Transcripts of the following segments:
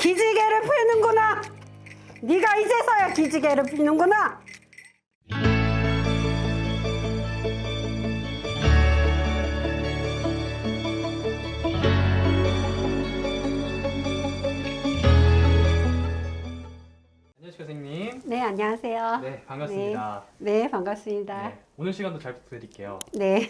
기지개를 피는구나. 네가 이제서야 기지개를 피는구나. 안녕하세요, 선생님. 네, 안녕하세요. 네, 반갑습니다. 네, 반갑습니다. 네, 오늘 시간도 잘 부탁드릴게요. 네.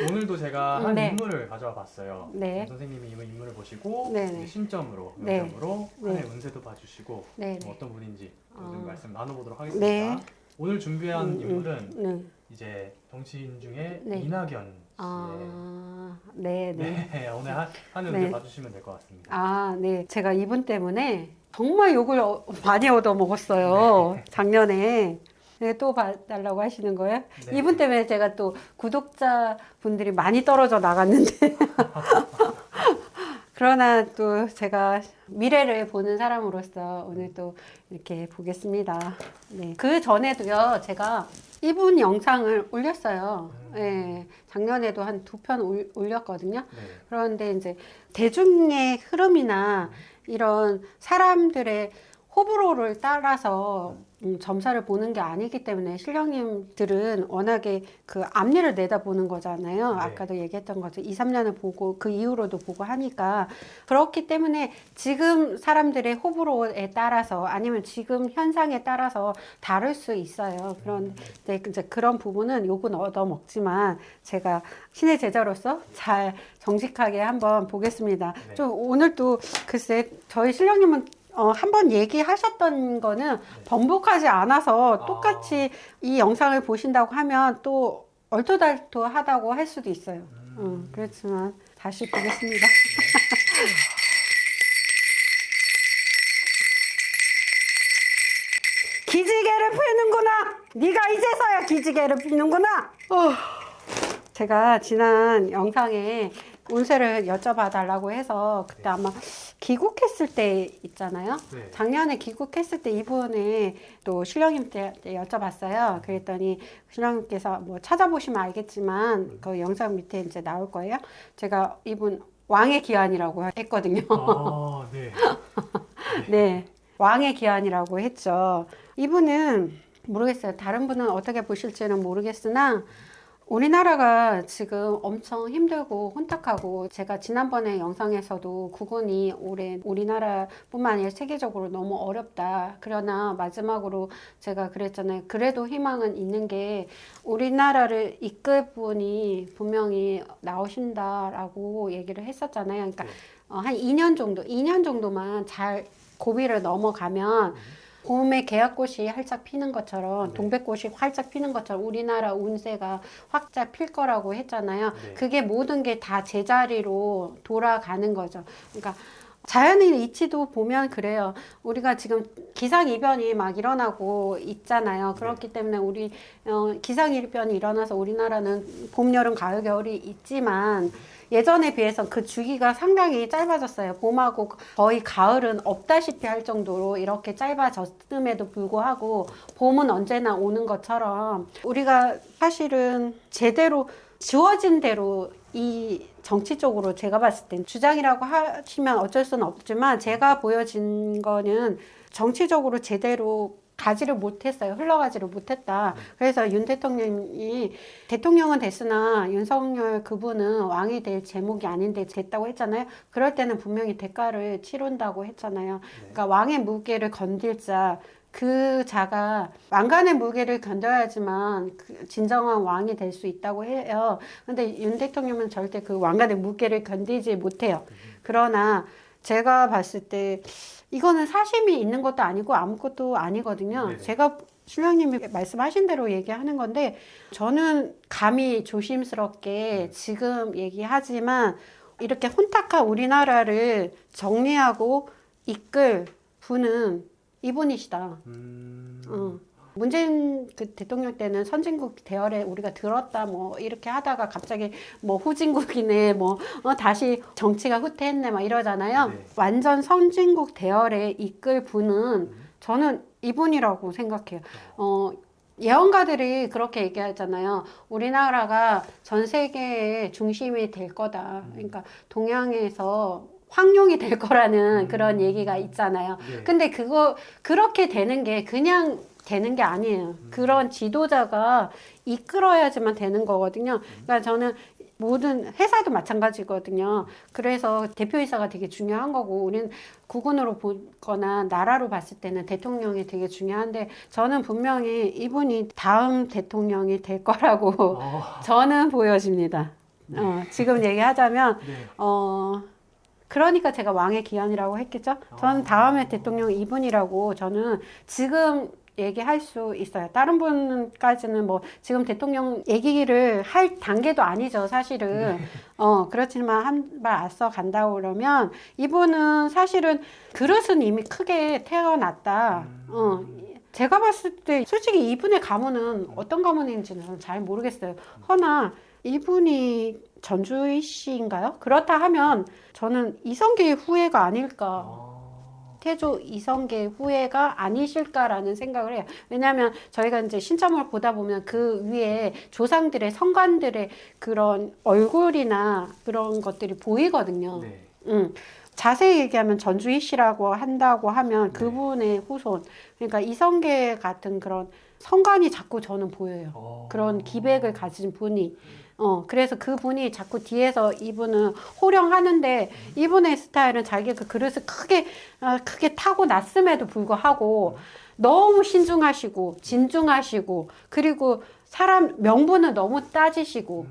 오늘도 제가 한 네. 인물을 가져와 봤어요. 네. 선생님이 이 인물을 보시고 네, 이제 네. 신점으로, 네. 명점으로 네. 한 해 운세도 봐주시고 네, 뭐 네. 어떤 분인지 좀 어. 말씀 나눠보도록 하겠습니다. 네. 오늘 준비한 인물은 네. 이제 정치인 중에 네. 이낙연 씨의 아, 네, 네. 네, 오늘 한 해 네. 운세 봐주시면 될 것 같습니다. 아, 네. 제가 이분 때문에 정말 욕을 많이 얻어 먹었어요. 네. 작년에. 네, 또 봐달라고 하시는 거예요? 네. 이분 때문에 제가 또 구독자분들이 많이 떨어져 나갔는데. 그러나 또 제가 미래를 보는 사람으로서 오늘 또 이렇게 보겠습니다. 네. 그 전에도요, 제가 이분 영상을 올렸어요. 네, 작년에도 한 2편 올렸거든요. 네. 그런데 이제 대중의 흐름이나 이런 사람들의 호불호를 따라서 점사를 보는 게 아니기 때문에 신령님들은 워낙에 그 앞니를 내다보는 거잖아요. 네. 아까도 얘기했던 것처럼 2, 3년을 보고 그 이후로도 보고 하니까 그렇기 때문에 지금 사람들의 호불호에 따라서 아니면 지금 현상에 따라서 다를 수 있어요. 그런데 이제 그런 부분은 욕은 얻어먹지만 제가 신의 제자로서 잘 정직하게 한번 보겠습니다. 네. 좀 오늘 또 글쎄 저희 신령님은 한번 얘기하셨던 거는 번복하지 않아서 똑같이 이 영상을 보신다고 하면 또 얼토달토하다고 할 수도 있어요. 그렇지만 다시 보겠습니다. 기지개를 피는구나. 네가 이제서야 기지개를 피는구나. 제가 지난 영상에 운세를 여쭤봐 달라고 해서 그때 아마 귀국했을 때 있잖아요. 네. 작년에 귀국했을 때 이분의 또 신령님께 여쭤봤어요. 그랬더니 신령님께서 뭐 찾아보시면 알겠지만 그 영상 밑에 이제 나올 거예요. 제가 이분 왕의 기한이라고 했거든요. 아, 네. 네, 왕의 기한이라고 했죠. 이분은 모르겠어요. 다른 분은 어떻게 보실지는 모르겠으나 우리나라가 지금 엄청 힘들고 혼탁하고 제가 지난번에 영상에서도 국군이 올해 우리나라뿐만 아니라 세계적으로 너무 어렵다. 그러나 마지막으로 제가 그랬잖아요. 그래도 희망은 있는 게 우리나라를 이끌 분이 분명히 나오신다라고 얘기를 했었잖아요. 그러니까 한 2년 정도만 잘 고비를 넘어가면 봄에 계약꽃이 활짝 피는 것처럼 네. 동백꽃이 활짝 피는 것처럼 우리나라 운세가 확짝 필 거라고 했잖아요. 네. 그게 모든 게 다 제자리로 돌아가는 거죠. 그러니까 자연의 이치도 보면 그래요. 우리가 지금 기상이변이 막 일어나고 있잖아요. 그렇기 때문에 우리 기상이변이 일어나서 우리나라는 봄, 여름, 가을, 겨울이 있지만 예전에 비해서 그 주기가 상당히 짧아졌어요. 봄하고 거의 가을은 없다시피 할 정도로 이렇게 짧아졌음에도 불구하고 봄은 언제나 오는 것처럼 우리가 사실은 제대로 주어진 대로 이 정치적으로 제가 봤을 땐 주장이라고 하시면 어쩔 수는 없지만 제가 보여진 거는 정치적으로 제대로 가지를 못했어요. 흘러가지를 못했다. 그래서 윤 대통령이 대통령은 됐으나 윤석열 그분은 왕이 될 제목이 아닌데 됐다고 했잖아요. 그럴 때는 분명히 대가를 치른다고 했잖아요. 그러니까 왕의 무게를 건들 자, 그 자가 왕관의 무게를 견뎌야지만 그 진정한 왕이 될 수 있다고 해요. 근데 윤 대통령은 절대 그 왕관의 무게를 견디지 못해요. 그러나 제가 봤을 때 이거는 사심이 있는 것도 아니고 아무것도 아니거든요. 네네. 제가 신령님이 말씀하신 대로 얘기하는 건데 저는 감히 조심스럽게 지금 얘기하지만 이렇게 혼탁한 우리나라를 정리하고 이끌 분은 이분이시다. 문재인 그 대통령 때는 선진국 대열에 우리가 들었다 뭐 이렇게 하다가 갑자기 뭐 후진국이네 뭐 다시 정치가 후퇴했네 막 이러잖아요. 네. 완전 선진국 대열에 이끌 분은 저는 이분이라고 생각해요. 예언가들이 그렇게 얘기하잖아요. 우리나라가 전 세계의 중심이 될 거다. 그러니까 동양에서 황룡이 될 거라는 그런 얘기가 있잖아요. 네. 근데 그렇게 되는 게 그냥 되는 게 아니에요. 그런 지도자가 이끌어야지만 되는 거거든요. 그러니까 저는 모든 회사도 마찬가지거든요. 그래서 대표이사가 되게 중요한 거고, 우리는 국군으로 보거나 나라로 봤을 때는 대통령이 되게 중요한데, 저는 분명히 이분이 다음 대통령이 될 거라고 저는 보여집니다. 지금 얘기하자면, 네. 그러니까 제가 왕의 기한이라고 했겠죠? 저는 다음에 대통령 이분이라고 저는 지금 얘기할 수 있어요. 다른 분까지는 뭐 지금 대통령 얘기를 할 단계도 아니죠, 사실은. 그렇지만 한 발 앞서 간다고 그러면 이분은 사실은 그릇은 이미 크게 태어났다. 제가 봤을 때 솔직히 이분의 가문은 어떤 가문인지는 저는 잘 모르겠어요. 허나 이분이 전주희 씨인가요? 그렇다 하면 저는 이성계의 후예가 아닐까. 태조 이성계 후예가 아니실까라는 생각을 해요. 왜냐하면 저희가 이제 신점을 보다 보면 그 위에 조상들의 성관들의 그런 얼굴이나 그런 것들이 보이거든요. 네. 자세히 얘기하면 전주희 씨라고 한다고 하면 그분의 후손, 그러니까 이성계 같은 그런 성관이 자꾸 저는 보여요. 그런 기백을 가진 분이. 그래서 그분이 자꾸 뒤에서 이분은 호령하는데 이분의 스타일은 자기가 그 그릇을 크게 타고 났음에도 불구하고 너무 신중하시고 진중하시고 그리고 사람 명분을 너무 따지시고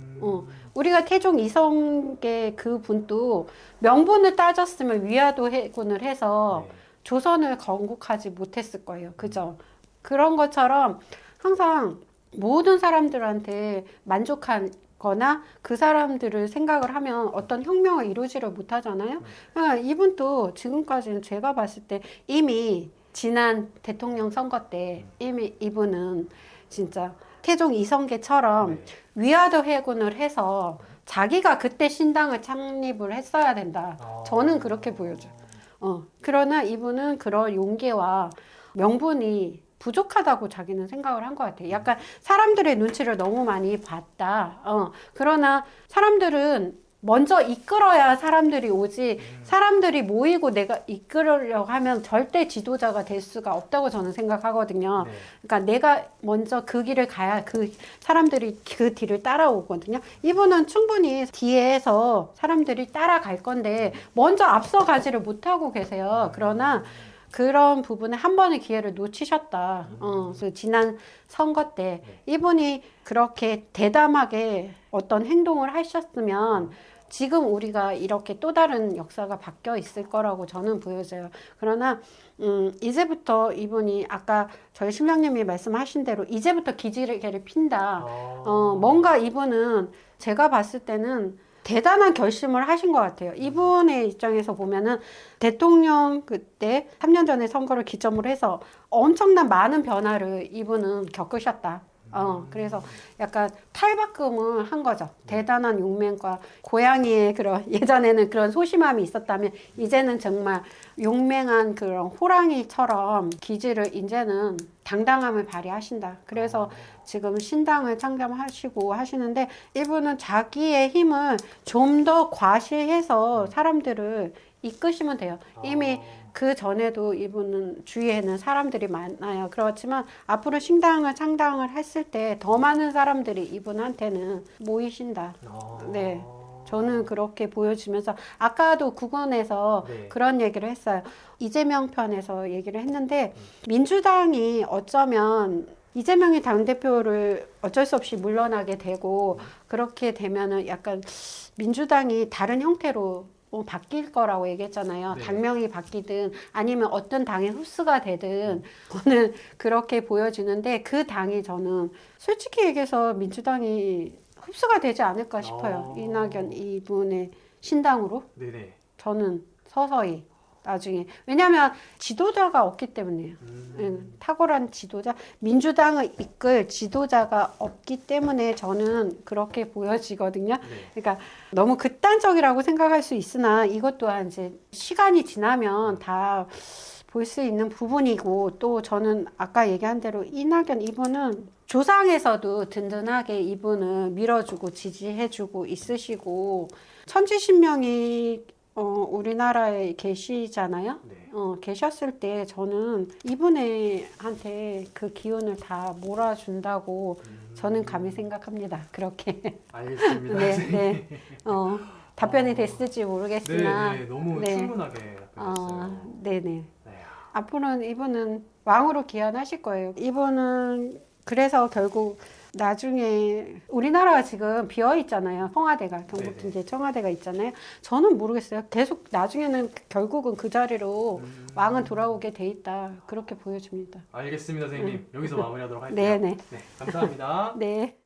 우리가 태종 이성계 그 분도 명분을 따졌으면 위화도 해군을 해서 조선을 건국하지 못했을 거예요. 그죠? 그런 것처럼 항상 모든 사람들한테 만족한 거나 그 사람들을 생각을 하면 어떤 혁명을 이루지를 못하잖아요. 그러니까 이분도 지금까지는 제가 봤을 때 이미 지난 대통령 선거 때 이미 이분은 진짜 태종 이성계처럼 위화도 해군을 해서 자기가 그때 신당을 창립을 했어야 된다. 저는 그렇게 보여져요. 그러나 이분은 그런 용기와 명분이 부족하다고 자기는 생각을 한 것 같아요. 약간 사람들의 눈치를 너무 많이 봤다. 그러나 사람들은 먼저 이끌어야 사람들이 오지 사람들이 모이고 내가 이끌으려고 하면 절대 지도자가 될 수가 없다고 저는 생각하거든요. 그러니까 내가 먼저 그 길을 가야 그 사람들이 그 뒤를 따라오거든요. 이분은 충분히 뒤에서 사람들이 따라갈 건데 먼저 앞서가지를 못하고 계세요. 그러나 그런 부분에 한 번의 기회를 놓치셨다. 그래서 지난 선거 때 이분이 그렇게 대담하게 어떤 행동을 하셨으면 지금 우리가 이렇게 또 다른 역사가 바뀌어 있을 거라고 저는 보여져요. 그러나 이제부터 이분이 아까 저희 심장님이 말씀하신 대로 이제부터 기지개를 핀다. 뭔가 이분은 제가 봤을 때는 대단한 결심을 하신 것 같아요. 이분의 입장에서 보면은 대통령 그때 3년 전에 선거를 기점으로 해서 엄청난 많은 변화를 이분은 겪으셨다. 그래서 약간 탈바꿈을 한 거죠. 대단한 용맹과 고양이의 그런 예전에는 그런 소심함이 있었다면 이제는 정말 용맹한 그런 호랑이처럼 기질을 이제는 당당함을 발휘하신다. 그래서 지금 신당을 창gam하시고 하시는데 이분은 자기의 힘을 좀 더 과시해서 사람들을 이끄시면 돼요. 이미 그 전에도 이분은 주위에는 사람들이 많아요. 그렇지만 앞으로 신당을 창당을 했을 때 더 많은 사람들이 이분한테는 모이신다. 네. 저는 그렇게 보여지면서 아까도 국원에서 그런 얘기를 했어요. 이재명 편에서 얘기를 했는데 민주당이 어쩌면 이재명이 당대표를 어쩔 수 없이 물러나게 되고 그렇게 되면은 약간 민주당이 다른 형태로 바뀔 거라고 얘기했잖아요. 당명이 바뀌든 아니면 어떤 당의 흡수가 되든 저는 그렇게 보여지는데 그 당이 저는 솔직히 얘기해서 민주당이 흡수가 되지 않을까 싶어요. 이낙연 이분의 신당으로. 저는 서서히 나중에 왜냐하면 지도자가 없기 때문이에요. 탁월한 지도자 민주당을 이끌 지도자가 없기 때문에 저는 그렇게 보여지거든요. 그러니까 너무 극단적이라고 생각할 수 있으나 이것 또한 이제 시간이 지나면 다 볼 수 있는 부분이고 또 저는 아까 얘기한 대로 이낙연 이분은 조상에서도 든든하게 이분을 밀어주고 지지해주고 있으시고 천지신명이 우리나라에 계시잖아요. 네. 계셨을 때 저는 이분한테 그 기운을 다 몰아준다고 저는 감히 생각합니다. 그렇게. 알겠습니다. 네, 선생님. 네. 답변이 어. 됐을지 네, 모르겠으나. 네, 너무 네. 충분하게 답변했어요. 네네. 네. 앞으로는 이분은 왕으로 기원하실 거예요. 이분은 그래서 결국 나중에 우리나라가 지금 비어 있잖아요. 청와대가 경북 네네. 이제 청와대가 있잖아요. 저는 모르겠어요. 계속 나중에는 결국은 그 자리로 왕은 돌아오게 돼 있다. 그렇게 보여집니다. 알겠습니다, 선생님. 여기서 마무리하도록 할게요. 네네. 네, 감사합니다. 네.